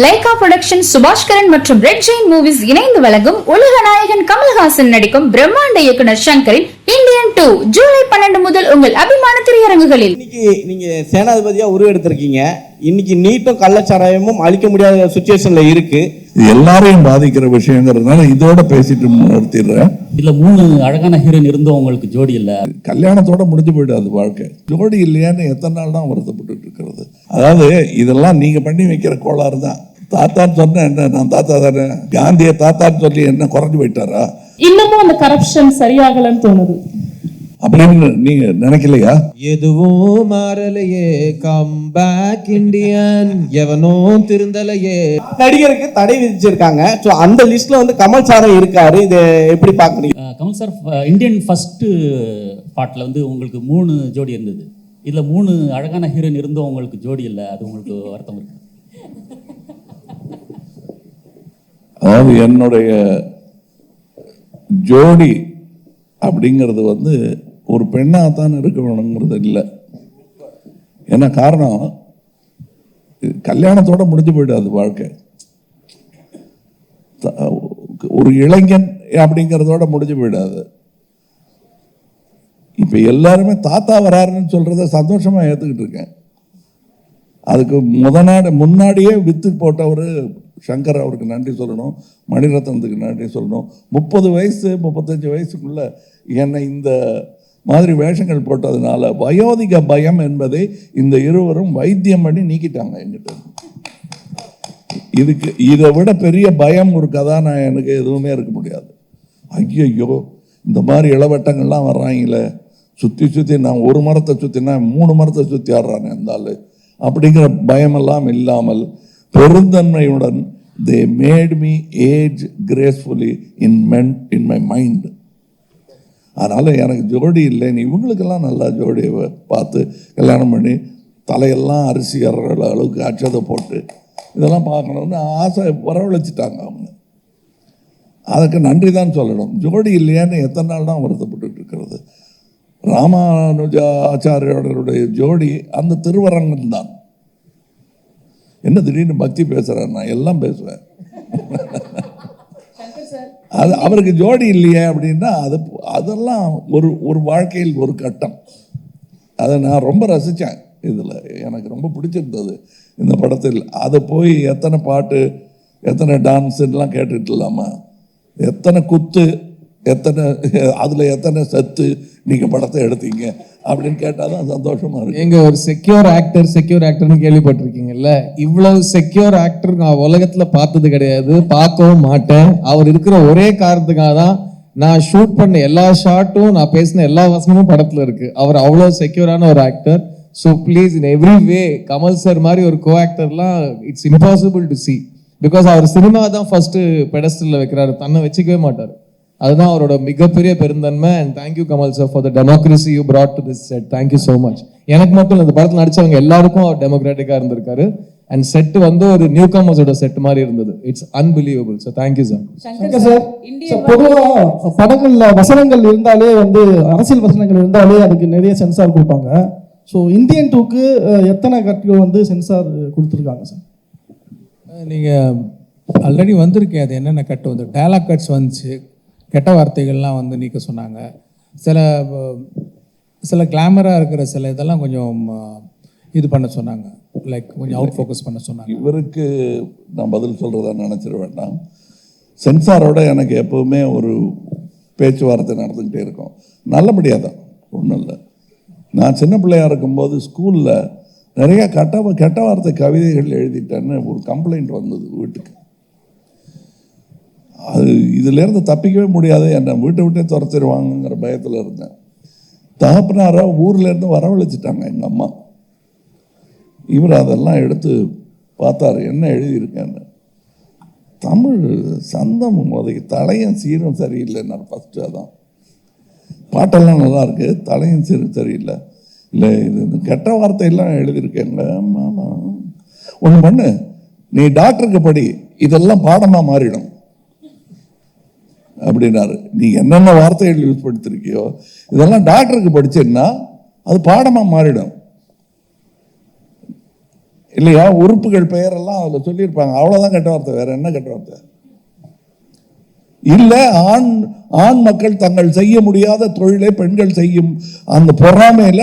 Lyca production Subaskaran மற்றும் red Jain movies இணைந்து வழங்கும் உலக நாயகன் கமல்ஹாசன் நடிக்கும் பிரம்மாண்ட இயக்குனர் சங்கரின் இந்தியன் 2 ஜூலை 12 முதல் உங்கள் அபிமான திரையரங்குகளில். இன்னைக்கு நீங்க சேனாதிபதியா உருவெடுத்திருக்கீங்க. இன்னைக்கு நீட்டும் கள்ளச்சாராயமும் அழிக்க முடியாத சுச்சுவேஷன்ல இருக்கு. எல்லாரையும் பாதிக்கிற விஷயங்கிறதுனால இதோட பேசிட்டு நிறுத்திடுறேன். இதுல 3 அழகான ஹீரோயின் இருந்தும் உங்களுக்கு ஜோடி இல்ல. கல்யாணத்தோட முடிஞ்சு போயிடாது வாழ்க்கை. ஜோடி இல்லையான்னு எத்தனை நாள் தான் வருத்தப்பட்டு இருக்கிறது. அதாவது இதெல்லாம் நீங்க பண்ணி வைக்கிற கோளாறு தான். தாத்தான்னு சொன்ன என்ன, நான் தாத்தா தானே, காந்திய தாத்தான்னு சொல்லி என்ன குறைஞ்சு போயிட்டாரா? இன்னமும் அந்த கரப்ஷன் சரியாகலன்னு தோணுது அப்படின்னு நீங்க நினைக்கலையா? எதுவும் மாறலையே, கம் பேக் இந்தியன், எவனோ திருந்தலையே. நடிகருக்கு தடை விதிச்சிருக்காங்க. சோ அந்த லிஸ்ட்ல வந்து கமல் சாரும் இருக்காரு. இதை எப்படி பாக்குறீங்க? கமல் சார் இந்தியன் ஃபர்ஸ்ட் பார்ட்ல வந்து உங்களுக்கு 3 ஜோடி இருந்தது. இதுல 3 அழகான ஹீரோயின் இருந்தும் உங்களுக்கு ஜோடி இல்லை. அது உங்களுக்கு வருத்தம் இருக்கு? அதாவது என்னுடைய ஜோடி அப்படிங்கிறது வந்து ஒரு பெண்ணாகத்தான் இருக்க வேணுங்கிறது இல்லை. என்ன காரணம், கல்யாணத்தோட முடிஞ்சு போயிடாது வாழ்க்கை. ஒரு இளைஞன் அப்படிங்கிறதோட முடிஞ்சு போயிடாது. இப்ப எல்லாருமே தாத்தா வராருன்னு சொல்றத சந்தோஷமா ஏத்துக்கிட்டு இருக்கேன். அதுக்கு முன்னாடியே வித்து போட்டவர் சங்கர், அவருக்கு நன்றி சொல்லணும். மணிரத்னத்துக்கு நன்றி சொல்லணும். 30 வயசு 35 வயசுக்குள்ள என்னை இந்த மாதிரி வேஷங்கள் போட்டதுனால வயோதிக பயம் என்பதை இந்த இருவரும் வைத்தியம் பண்ணி நீக்கிட்டாங்க என்கிட்ட. இதுக்கு இதை விட பெரிய பயம் ஒரு கதாநாயகனுக்கு எதுவுமே இருக்க முடியாது. ஐயோ இந்த மாதிரி இளவட்டங்கள்லாம் வர்றாங்களே, சுற்றி சுற்றி நான் ஒரு மரத்தை சுற்றினா 3 மரத்தை சுற்றி ஆடுறானே இருந்தாலும் அப்படிங்கிற பயமெல்லாம் இல்லாமல் பெருந்தன்மையுடன் they made me age gracefully in my mind. அதனால எனக்கு ஜோடி இல்லைன்னு இவங்களுக்கெல்லாம் நல்லா ஜோடியை பார்த்து கல்யாணம் பண்ணி தலையெல்லாம் அரிசி அறுற அளவுக்கு அச்சதை போட்டு இதெல்லாம் பார்க்கணும்னு ஆசை வரவழைச்சிட்டாங்க அவங்க. அதுக்கு நன்றி தான் சொல்லணும். ஜோடி இல்லையான்னு எத்தனை நாள் தான் வருத்தப்பட்டு இருக்கிறது. ராமானுஜா ஆச்சாரியோடைய ஜோடி அந்த திருவரங்கம் தான். என்ன திடீர்னு பக்தி பேசுறேன், நான் எல்லாம் பேசுவேன். அது அவருக்கு ஜோடி இல்லையே அப்படின்னா அதெல்லாம் ஒரு வாழ்க்கையில் ஒரு கட்டம். அதை நான் ரொம்ப ரசித்தேன். இதில் எனக்கு ரொம்ப பிடிச்சிருந்தது இந்த படத்தில். அதை போய் எத்தனை பாட்டு எத்தனை டான்ஸுலாம் கேட்டுட்டு இல்லாமா, எத்தனை குத்து, அதில் எத்தனை சத்து நீங்கள் படத்தை எடுத்தீங்க அப்படின்னு கேட்டால் தான் சந்தோஷமா இருக்கு. எங்க ஒரு செக்யூர் ஆக்டர்னு கேள்விப்பட்டிருக்கீங்கல்ல, இவ்வளவு செக்யூர் ஆக்டர் நான் உலகத்துல பார்த்தது கிடையாது, பார்க்கவும் மாட்டேன். அவர் இருக்கிற ஒரே காரணத்துக்காக தான் நான் ஷூட் பண்ண எல்லா ஷாட்டும், நான் பேசின எல்லா வசனமும் படத்துல இருக்கு. அவர் அவ்வளவு செக்யூரான ஒரு actor. So please in every way Kamal sir மாதிரி ஒரு கோ ஆக்டர்லாம் it's impossible to see. Because அவர் சினிமா தான் ஃபர்ஸ்ட் பெடஸ்டல்ல வைக்கிறாரு, தன்னை வச்சுக்கவே மாட்டார். அதுதான் அவரோட மிகப்பெரிய பெருந்தன்மை. And thank you Kamal sir for the democracy you brought to this set. Thank you so much. எனக்கு மட்டும் இந்த படத்தில் நடிச்சவங்க எல்லாருக்கும் அவர் டெமோக்ராட்டிக்காக இருந்திருக்காரு. அண்ட் செட் வந்து ஒரு நியூ கமர்ஸோட செட் மாதிரி இருந்தது. It's unbelievable. So thank you sir. Sir, பொதுவாக படங்கள்ல வசனங்கள் இருந்தாலே வந்து அரசியல் வசனங்கள் இருந்தாலே அதுக்கு நிறைய சென்சார் கொடுப்பாங்க. ஸோ இந்தியன் 2க்கு எத்தனை கட்டுகள் வந்து சென்சார் கொடுத்துருக்காங்க சார்? நீங்கள் ஆல்ரெடி வந்திருக்கேன். அது என்னென்ன கட்டு வந்து டயலாக் கட்ஸ் வந்துச்சு, கெட்ட வார்த்தைகள்லாம் வந்து நீக்க சொன்னாங்க. சில கிளாமராக இருக்கிற சில இதெல்லாம் கொஞ்சம் இது பண்ண சொன்னாங்க, லைக் கொஞ்சம் அவுட் ஃபோக்கஸ் பண்ண சொன்னாங்க. இவருக்கு நான் பதில் சொல்கிறதா நினச்சிட வேண்டாம். சென்சாரோட எனக்கு எப்போவுமே ஒரு பேச்சுவார்த்தை நடந்துக்கிட்டே இருக்கும். நல்லபடியாக தான், ஒன்றும் இல்லை. நான் சின்ன பிள்ளையாக இருக்கும்போது ஸ்கூலில் நிறைய கெட்ட வார்த்தை கவிதைகள் எழுதிட்டேன்னு ஒரு கம்ப்ளைண்ட் வந்தது வீட்டுக்கு. அது இதிலேருந்து தப்பிக்கவே முடியாது, என்னை விட்டே துரத்திடுவாங்கங்கிற பயத்தில் இருந்தேன். தகப்பனாராக ஊர்லேருந்து வரவழைச்சிட்டாங்க எங்கள் அம்மா. இவர் அதெல்லாம் எடுத்து பார்த்தாரு, என்ன எழுதியிருக்கேன்னு. தமிழ் சந்தம் உதவி, தலையும் சீரும் சரியில்லைன்னார் ஃபஸ்ட்டு. அதான் பாட்டெல்லாம் நல்லா இருக்கு, தலையும் சீரும் சரியில்லை. இல்லை இது கெட்ட வார்த்தையெல்லாம் எழுதியிருக்கேங்க. ஆமாம், ஒன்று பண்ணு, நீ டாக்டருக்கு படி, இதெல்லாம் பாடமாக மாறிடும் அப்படின்னாரு. நீ என்னென்ன வார்த்தைகள் யூஸ் படுத்திருக்கியோ இதெல்லாம் டாக்டருக்கு படிச்சேன்னா அது பாடமாக மாறிடும். இல்லையா? உறுப்புகள் பெயரெல்லாம் அதில் சொல்லியிருப்பாங்க. அவ்வளோதான் கெட்ட வார்த்தை, வேற என்ன கெட்ட வார்த்தை? இல்லை, ஆண் மக்கள் தங்கள் செய்ய முடியாத தொழிலை பெண்கள் செய்யும் அந்த பொறாமையில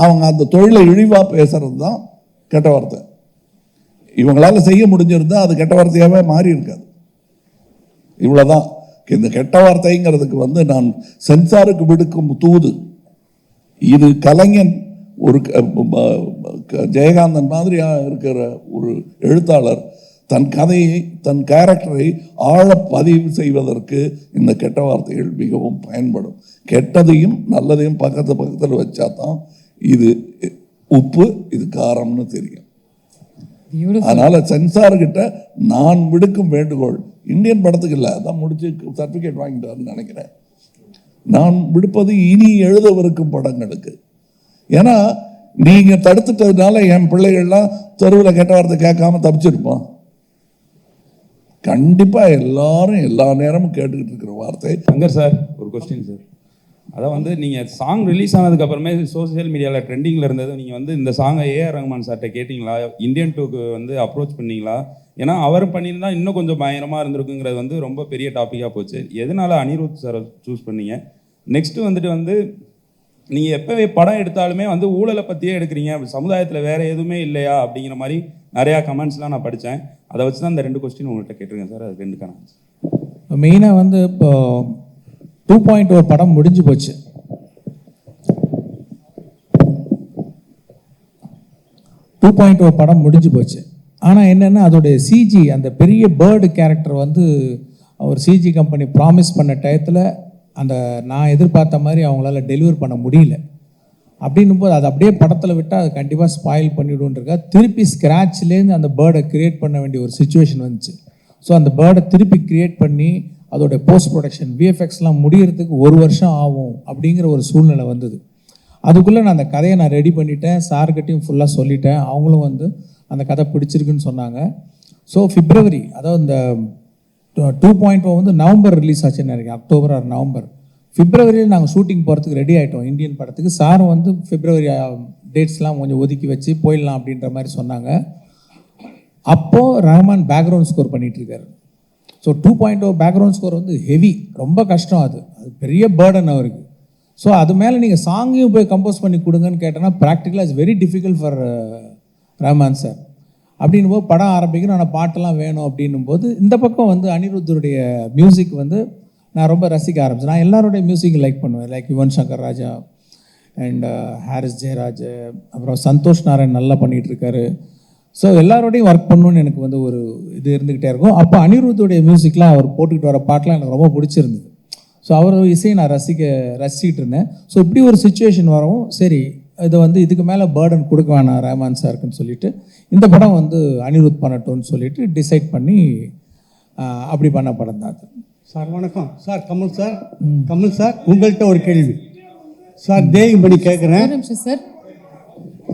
அவங்க அந்த தொழிலை இழிவா பேசுறது தான் கெட்ட வார்த்தை. இவங்களால செய்ய முடிஞ்சிருந்தா அது கெட்ட வார்த்தையாவே மாறி இருக்காது. இவ்வளவுதான். இந்த கெட்ட வார்த்தைங்கிறதுக்கு நான் சென்சாருக்கு விடுக்கும் தூது. இது கலைஞன் ஒரு ஜெயகாந்தன் மாதிரியா இருக்கிற ஒரு எழுத்தாளர் தன் கதையை, தன் கேரக்டரை ஆழ பதிவு செய்வதற்கு இந்த கெட்ட வார்த்தைகள் மிகவும் பயன்படும். கெட்டதையும் நல்லதையும் பக்கத்தில் வச்சா தான் இது உப்பு இது காரம்னு தெரியும். அதனால சென்சார்கிட்ட நான் விடுக்கும் வேண்டுகோள், இந்தியன் படத்துக்கு இல்லை, அதான் முடிச்சு சர்டிபிகேட் வாங்கிட்டாருன்னு நினைக்கிறேன், நான் விடுப்பது இனி எழுதவிருக்கும் படங்களுக்கு. ஏன்னா நீங்க தடுத்துட்டதுனால என் பிள்ளைகள்லாம் தெருவில் கெட்ட வார்த்தை கேட்காம தப்பிச்சிருப்பான். கண்டிப்பா எல்லாரும் எல்லா நேரமும் கேட்டுக்கிட்டு இருக்கிற வார்த்தை. சங்கர் சார், ஒரு கொஸ்டின் சார். அதான் நீங்கள் சாங் ரிலீஸ் ஆனதுக்கு அப்புறமே சோசியல் மீடியாவில் ட்ரெண்டிங்கில் இருந்தது. நீங்கள் இந்த சாங்கை ஏஆர் ரஹ்மான் சார்கிட்ட கேட்டிங்களா? இந்தியன் 2க்கு அப்ரோச் பண்ணீங்களா? ஏன்னா அவர் பண்ணியிருந்தா இன்னும் கொஞ்சம் பயங்கரமாக இருந்திருக்குங்கிறது ரொம்ப பெரிய டாப்பிக்காக போச்சு. எதனால அனிருத் சாரை சூஸ் பண்ணீங்க? நெக்ஸ்ட்டு நீங்கள் எப்போவே படம் எடுத்தாலுமே ஊழலை பற்றியே எடுக்கிறீங்க, சமுதாயத்தில் வேறு எதுவுமே இல்லையா அப்படிங்கிற மாதிரி நிறையா கமெண்ட்ஸ்லாம் நான் படித்தேன். அதை வச்சு தான் இந்த 2 கொஸ்டின் உங்கள்கிட்ட கேட்டிருக்கேன் சார். அது 2 மெயினாக இப்போ 2.0 படம் முடிஞ்சு போச்சு. 2.0 படம் முடிஞ்சு போச்சு. ஆனால் என்னென்னா அதோடைய சிஜி, அந்த பெரிய பேர்டு கேரக்டர் அவர் சிஜி கம்பெனி ப்ராமிஸ் பண்ண டயத்தில் நான் எதிர்பார்த்த மாதிரி அவங்களால டெலிவர் பண்ண முடியல. அப்படின்னும் போது அது அப்படியே படத்தில் விட்டால் அது கண்டிப்பாக ஸ்பாயில் பண்ணிவிடுன்றக்கா திருப்பி ஸ்க்ராட்ச்லேருந்து அந்த பேர்டை க்ரியேட் பண்ண வேண்டிய ஒரு சுச்சுவேஷன் வந்துச்சு. ஸோ அந்த பேர்டை திருப்பி க்ரியேட் பண்ணி அதோடைய போஸ்ட் ப்ரொடக்ஷன் விஎஃப்எக்ஸ்லாம் முடிகிறதுக்கு 1 வருஷம் ஆகும் அப்படிங்கிற ஒரு சூழ்நிலை வந்தது. அதுக்குள்ளே நான் அந்த கதையை ரெடி பண்ணிட்டேன், சார்கிட்டையும் ஃபுல்லாக சொல்லிட்டேன். அவங்களும் அந்த கதை பிடிச்சிருக்குன்னு சொன்னாங்க. ஸோ பிப்ரவரி, அதாவது இந்த 2.0 நவம்பர் ரிலீஸ் ஆச்சுன்னு நினைக்கிறேன், அக்டோபர் ஆர் நவம்பர். பிப்ரவரியில் நாங்கள் ஷூட்டிங் போகிறதுக்கு ரெடி ஆகிட்டோம் இந்தியன் படத்துக்கு. சாரும் பிப்ரவரி டேட்ஸ்லாம் கொஞ்சம் ஒதுக்கி வச்சு போயிடலாம் அப்படின்ற மாதிரி சொன்னாங்க. அப்போது ரஹ்மான் பேக்ரவுண்ட் ஸ்கோர் பண்ணிகிட்ருக்காரு. ஸோ 2.0 பேக்ரவுண்ட் ஸ்கோர் ஹெவி, ரொம்ப கஷ்டம். அது பெரிய பேர்டன் அவருக்கு. ஸோ அது மேலே நீங்கள் சாங்கையும் போய் கம்போஸ் பண்ணி கொடுங்கன்னு கேட்டோன்னா ப்ராக்டிக்கலாக it's very difficult for Rahman sir. அப்படின்னும் போது படம் ஆரம்பிக்கணும், ஆனால் பாட்டெல்லாம் வேணும் அப்படின்னும் போது இந்த பக்கம் அனிருத்தருடைய மியூசிக் நான் ரொம்ப ரசிக்க ஆரம்பிச்சேன். நான் எல்லாருடைய மியூசிக் லைக் பண்ணுவேன், லைக் யுவன் சங்கர் ராஜா அண்ட் ஹாரிஸ் ஜெயராஜ், அப்புறம் சந்தோஷ் நாராயண் நல்லா பண்ணிகிட்ருக்காரு. ஸோ எல்லாரோடையும் ஒர்க் பண்ணணுன்னு எனக்கு ஒரு இது இருந்துக்கிட்டே இருக்கும். அப்போ அனிருத்துடைய மியூசிக்லாம் அவர் போட்டுக்கிட்டு வர பாட்டெலாம் எனக்கு ரொம்ப பிடிச்சிருந்தது. ஸோ அவர் இசையை நான் ரசிக்கிட்டு இருந்தேன். ஸோ இப்படி ஒரு சுச்சுவேஷன் வரவும் சரி இதை இதுக்கு மேலே பேர்டன் கொடுக்க வேணாம் ரஹ்மான் சாருக்குன்னு சொல்லிட்டு இந்த படம் அனிருத் பண்ணட்டும்னு சொல்லிட்டு டிசைட் பண்ணி அப்படி பண்ண படம் தான் அது. சார் வணக்கம் சார். கமல் சார் உங்கள்கிட்ட ஒரு கேள்வி சார். தேவிபடி கேட்குறேன். சார்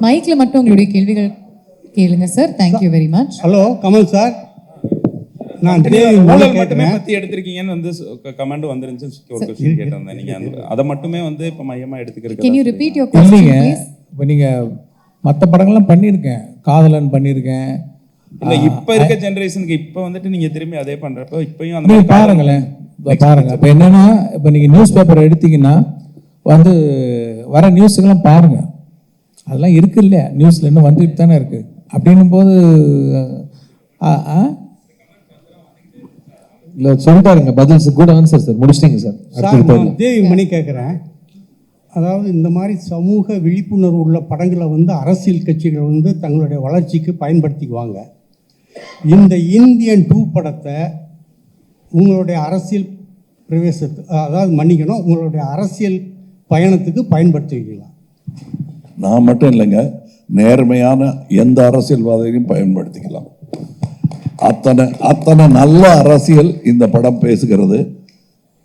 மைக்கில் மட்டும் உங்களுடைய கேள்விகள் கேளுங்க sir. Thank you very much. Hello Kamal sir, நான் ஊழல் மட்டுமே பற்றி எடுத்திருக்கீங்கன்னு கமெண்ட் வந்துருந்துச்சு. ஒரு கொஸ்டின் கேட்டிருந்தேன். நீங்கள் அதை மட்டுமே இப்போ மையமாக எடுத்துக்கிறீங்க. Can you repeat your question please? இப்போ நீங்கள் மற்ற படங்கள்லாம் பண்ணியிருக்கேன், காதலன் பண்ணியிருக்கேன். இல்லை இப்போ இருக்க ஜென்ரேஷனுக்கு இப்போ நீங்கள் திரும்பி அதே பண்ணுறப்போ இப்பயும் அந்த பாருங்களேன். பாருங்க இப்போ என்னன்னா, இப்போ நீங்கள் நியூஸ் பேப்பர் எடுத்தீங்கன்னா வர நியூஸுக்கெல்லாம் பாருங்க, அதெல்லாம் இருக்கு இல்லையா, நியூஸ்ல இன்னும் வந்துட்டு தானே இருக்கு. அப்படின்னும் போது இல்லை சொல்லிட்டாருங்க, பதில் குட் ஆன்சர் சார், முடிச்சிட்டீங்க சார். சார் தேவிமணி கேட்குறேன். அதாவது இந்த மாதிரி சமூக விழிப்புணர்வு உள்ள படங்களை அரசியல் கட்சிகள் தங்களுடைய வளர்ச்சிக்கு பயன்படுத்திக்குவாங்க. இந்த இந்தியன் 2 படத்தை உங்களுடைய அரசியல் உங்களுடைய அரசியல் பயணத்துக்கு பயன்படுத்துவீங்களா? நான் மட்டும் இல்லைங்க, நேர்மையான எந்த அரசியல்வாதியையும் பயன்படுத்திக்கலாம். அத்தனை நல்ல அரசியல் இந்த படம் பேசுகிறது.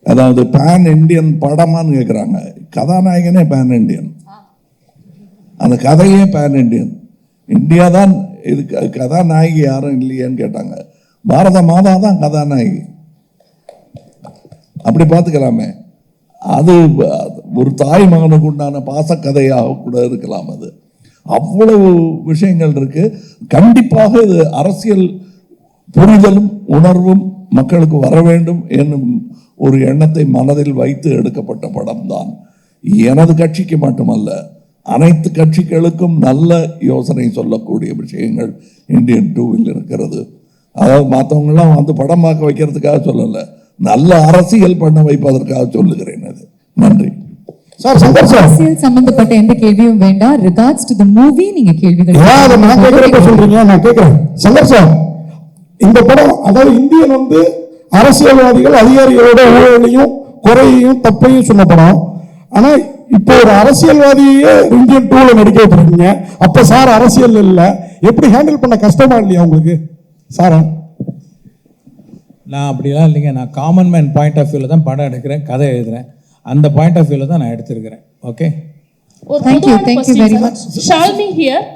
அதாவது பேன் இண்டியன் படமான்னு கேட்குறாங்க. கதாநாயகனே பேன் இண்டியன், அந்த கதையே பேன் இண்டியன். இந்தியா தான் இது கதாநாயகி யாரும் இல்லையேன்னு கேட்டாங்க. பாரத மாதா தான் கதாநாயகி, அப்படி பார்த்துக்கலாமே. அது ஒரு தாய் மகனுக்கு உண்டான பாசக்கதையாக கூட இருக்கலாம் அது. அவ்வளவு விஷயங்கள் இருக்கு. கண்டிப்பாக இது அரசியல் புரிதலும் உணர்வும் மக்களுக்கு வர வேண்டும் என்னும் ஒரு எண்ணத்தை மனதில் வைத்து எடுக்கப்பட்ட படம் தான். எனது கட்சிக்கு மட்டுமல்ல, அனைத்து கட்சிகளுக்கும் நல்ல யோசனை சொல்லக்கூடிய விஷயங்கள் இந்தியன் 2வில் இருக்கிறது. அதாவது மற்றவங்களாம் வந்து படம் பார்க்க வைக்கிறதுக்காக சொல்லலை, நல்ல அரசியல் பண்ண வைப்பதற்காக சொல்லுகிறேன். அது நன்றி சார். சங்கர் சார், அரசியல் சம்பந்தப்பட்ட எந்த கேள்வியும் வேண்டாம். ரிகார்ட்ஸ் டு தி மூவி நீங்க கேள்விகள் நான் கேட்கறப்ப சொல்றீங்க, நான் கேட்கிறேன். சங்கர் சார், இந்த படம் அதாவது இந்தியன் வந்து அரசியல்வாதிகள் அதிகாரிகளோட ஊழலையும் குறையையும் தப்பையும் சொன்ன படம். ஆனா இப்போ ஒரு அரசியல்வாதியே இந்தியன் 2ல நடிக்க வைக்கிறீங்க. அப்ப சார் அரசியல் இல்ல, எப்படி ஹேண்டில் பண்ண கஷ்டமா இல்லையா உங்களுக்கு சார்? நான் அப்படிலாம் இல்லைங்க. நான் காமன் மேன் பாயிண்ட் ஆஃப் வியூவில் தான் படம் எடுக்கிறேன், கதை எழுதுறேன். அந்த பாயிண்ட் ஆஃப் வியூவில் தான் நான் எடுத்திருக்கிறேன். Okay, Thank you very much. Shalni here.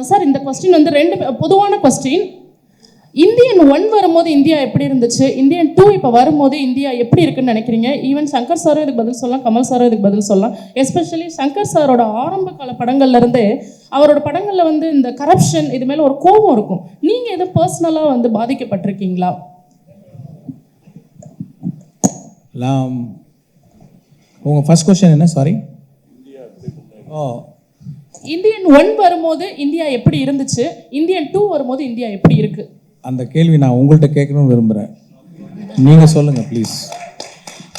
Sir, இந்த கொஸ்டின் வந்து ரெண்டு பொதுவான கொஸ்டின். இந்தியன் 1 வரும்போது இந்தியா எப்படி இருந்துச்சு, இந்தியன் 2 இப்போ வரும்போது இந்தியா எப்படி இருக்குன்னு நினைக்கிறீங்க? ஈவன் சங்கர் சாரும் இதுக்கு பதில் சொல்லலாம், கமல் சாரும் இதுக்கு பதில் சொல்லலாம். எஸ்பெஷலி சங்கர் சாரோட ஆரம்ப கால படங்கள்ல இருந்தே அவரோட படங்கள்ல வந்து இந்த கரப்ஷன் இது மேல ஒரு கோபம் இருக்கும். நீங்க எது பர்சனலா வந்து பாதிக்கப்பட்டிருக்கீங்களா? உங்கள் ஃபர்ஸ்ட் கொஸ்டின் என்ன? சாரி. இந்தியன் 1 வரும்போது இந்தியா எப்படி இருந்துச்சு, இந்தியன் 2 வரும்போது இந்தியா எப்படி இருக்கு? அந்த கேள்வி நான் உங்கள்கிட்ட கேட்கணும்னு விரும்புகிறேன். நீங்கள் சொல்லுங்கள் ப்ளீஸ்.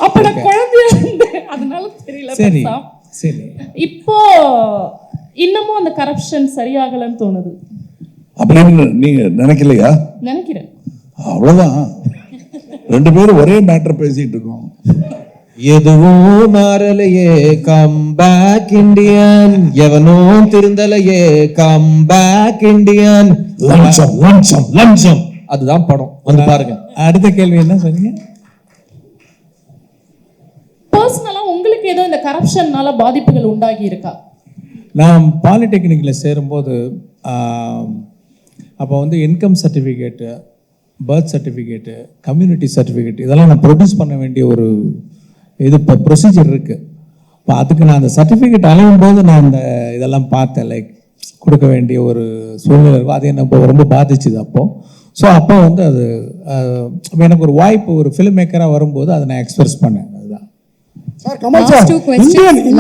அப்போ நான் குழந்தையா இருந்தேன், அதனால தெரியல. சரி சரி. இப்போ இன்னமும் அந்த கரப்ஷன் சரியாகலன்னு தோணுது அப்படின்னு நீங்க நினைக்கலையா? நினைக்கிறேன். அவ்வளவுதான், ரெண்டு பேரும் ஒரே மேட்டர் பேசிட்டு இருக்கோம். எதுவும் மாறலையே, கம் பேக் இண்டியன். எவனும் திருந்தலையே, கம் பேக் இண்டியன். லஞ்சம் லஞ்சம் லஞ்சம், அதுதான் படம். வந்து பாருங்க. அடுத்த கேள்வி என்ன சொன்னீங்க? பர்சனலா உங்களுக்கு ஏதோ இந்த கரப்ஷன்னால பாதிப்புகள் உண்டாகி இருக்கா? நான் பாலிடெக்னிக்கில் சேரும்போது அப்போ வந்து income certificate, birth certificate, community certificate இதெல்லாம் நான் ப்ரொடியூஸ் பண்ண வேண்டிய ஒரு இது இப்போ ப்ரொசீஜர் இருக்குது. இப்போ அதுக்கு நான் அந்த சர்டிஃபிகேட் அலையும் போது நான் அந்த இதெல்லாம் பார்த்தேன், லைக் கொடுக்க வேண்டிய ஒரு சூழ்நிலை இருக்கும். அது என்ன ரொம்ப பாதிச்சுது அப்போது. ஸோ அப்போ வந்து அது எனக்கு ஒரு வாய்ப்பு, ஒரு ஃபிலிம் மேக்கராக வரும்போது அதை நான் எக்ஸ்பிரஸ் பண்ணேன். அதுதான் sir. Kamal sir,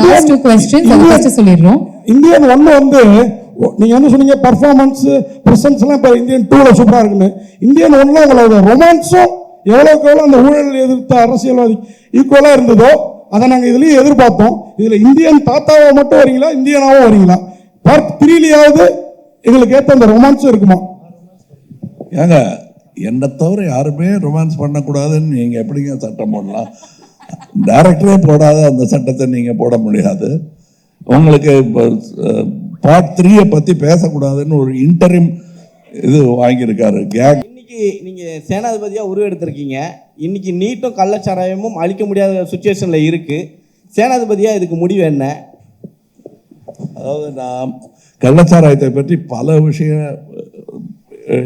last two questions அதை ஃபர்ஸ்ட் சொல்லிடுறோம். இந்தியன் 1 வந்து நீங்க என்ன சொன்னீங்க, பர்ஃபார்மன்ஸ் பிரசன்ஸ் எல்லாம் இப்போ இந்தியன் 2ல சூப்பரா இருக்குன்னு. இந்தியன் 1ல உங்களோட ரொமான்ஸும் எவ்வளோக்கு எவ்வளோ அந்த ஊழல் எதிர்த்த அரசியல்வாதி ஈக்குவலா இருந்ததோ அதை நாங்கள் இதுலயும் எதிர்பார்த்தோம். இதுல இந்தியன் தாத்தாவா மட்டும் வரீங்களா, இந்தியனாவும் வரீங்களா? பார்ட் 3லயாவது எங்களுக்கு ஏற்ற அந்த ரொமான்ஸும் இருக்குமா? ஏங்க, என்னை தவிர யாருமே ரொமான்ஸ் பண்ணக்கூடாதுன்னு நீங்கள் எப்படிங்க சட்டம் போடலாம்? டைரக்டரே போடாத அந்த சட்டத்தை நீங்கள் போட முடியாது. உங்களுக்கு இப்போ பார்ட் 3 பற்றி பேசக்கூடாதுன்னு ஒரு இன்டரிம் இது வாங்கியிருக்காரு கேக். இன்னைக்கு நீங்கள் சேனாதிபதியாக உருவெடுத்திருக்கீங்க. இன்னைக்கு நீட்டும் கள்ளச்சாராயமும் அழிக்க முடியாத சுச்சுவேஷனில் இருக்குது. சேனாதிபதியாக இதுக்கு முடிவு என்ன? அதாவது நான் கள்ளச்சாராயத்தை பற்றி பல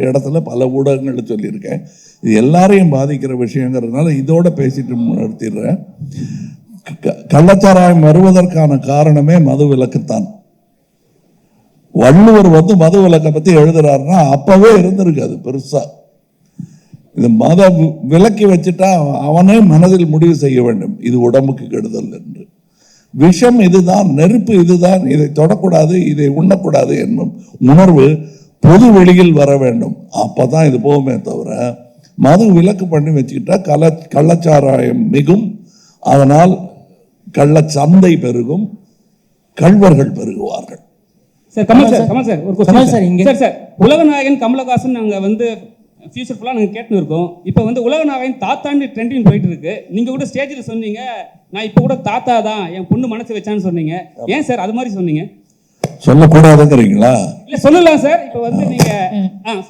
இடத்துல பல ஊடகங்கள் சொல்லியிருக்கேன். இது எல்லாரையும் பாதிக்கிற விஷயங்கிறதுனால இதோட பேசிட்டு நிறுத்திடுறேன். கள்ளச்சாராயம் வருவதற்கான காரணமே மது விலக்குத்தான். வள்ளுவர் வந்து மது விலக்கை பத்தி எழுதுறாருன்னா அப்பவே இருந்திருக்காது பெருசா. இது மத விலக்கி வச்சுட்டா அவனே மனதில் முடிவு செய்ய வேண்டும், இது உடம்புக்கு கெடுதல் என்று. விஷம் இதுதான், நெருப்பு இதுதான், இதை தொடக்கூடாது, இதை உண்ணக்கூடாது என்னும் உணர்வு பொது வெளியில் வர வேண்டும். அப்பதான் இது போகுமே தவிர மது விலக்கு பண்ணி வச்சுக்கிட்டா கள்ளச்சாராயம் மிகும், அதனால் கள்ளச்சந்தை பெருகும், கள்வர்கள் பெருகுவார்கள். சார் கமல் சார் ஒரு கொஸ்டின் சார். இங்க சார் உலகநாயகன் கமலஹாசன் நாங்கள் வந்து ஃபியூச்சர் ஃபுல்லாக நாங்கள் கேட்டுன்னு இருக்கோம். இப்போ வந்து உலகநாயகன் தாத்தாண்டு ட்ரெண்டிங் போயிட்டு இருக்கு. நீங்கள் கூட ஸ்டேஜில் சொன்னீங்க, நான் இப்போ கூட தாத்தா தான் என் பொண்ணு மனசு வச்சான்னு சொன்னீங்க. ஏன் சார் அது மாதிரி சொன்னீங்க? சொல்லக்கூடாதுங்கிறீங்களா? இல்லை சொல்லலாம் சார். இப்போ வந்து நீங்கள்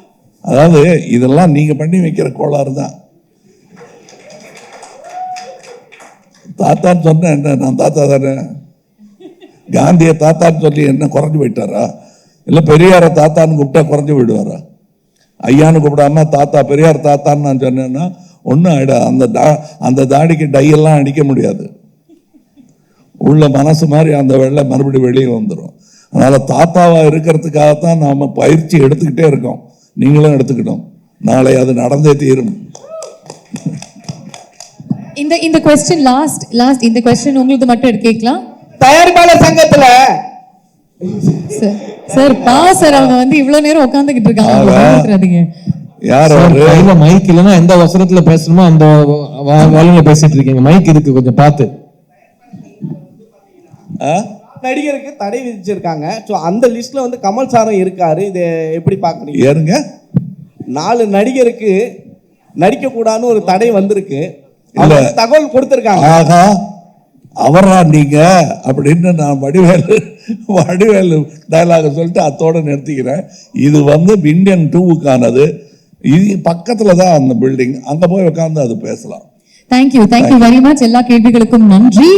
அதாவது இதெல்லாம் நீங்க பண்ணி வைக்கிற கோளாறு தான். தாத்தான்னு சொன்ன என்ன, நான் தாத்தா தானே. காந்தியை தாத்தான்னு சொல்லி என்ன குறைஞ்சு போயிட்டாரா? இல்லை பெரியாரை தாத்தான்னு கூப்பிட்டா குறைஞ்சு போயிடுவாரா? ஐயான்னு கூப்பிடாம தாத்தா பெரியார் தாத்தான்னு நான் சொன்னேன்னா ஒன்றும் ஆயிடாது. அந்த தாடிக்கு டையெல்லாம் அடிக்க முடியாது. உள்ள மனசு மாதிரி அந்த வெள்ளை மறுபடியும் வெளியே வந்துடும். அதனால தாத்தாவா இருக்கிறதுக்காகத்தான் நாம பயிற்சி எடுத்துக்கிட்டே இருக்கோம். நீங்களும் எடுத்துக்கிட்டோம். நாளை அது நடந்தே தீரும். இந்த கொஸ்டின் லாஸ்ட் இந்த கொஸ்டின் உங்களுக்கு மட்டும் கேட்கலாம். தயாரிப்பாளர் சங்கத்துல சார் சார் அவங்க வந்து இவ்வளவு நேரம் உட்கார்ந்துகிட்டு இருக்காங்க. யார் கையில மைக் இல்லைன்னா எந்த வசனத்துல பேசணுமோ அந்த வால்யூம்ல பேசிட்டு இருக்கீங்க. மைக் இருக்கு, கொஞ்சம் பார்த்து. நடிகருக்கு தடை விதிச்சிருக்காங்க. ஸோ அந்த லிஸ்ட்ல வந்து கமல் சாரும் இருக்காரு. இதை எப்படி பாக்குறீங்க? ஏறுங்க, 4 நடிகருக்கு நடிக்க கூடாதுன்னு ஒரு தடை வந்திருக்கு. இல்ல தகவல் கொடுத்திருக்காங்க. ஆகா அவரா நீங்க அப்படின்னு நான் வடிவேலு டயலாக சொல்லிட்டு அத்தோட நிறுத்திக்கிறேன். இது வந்து இந்தியன் 2க்கானது. இது பக்கத்துல தான் அந்த பில்டிங். அங்க போய் உட்கார்ந்து அது பேசலாம். Thank you very much. எல்லா கேள்விகளுக்கும் நன்றி.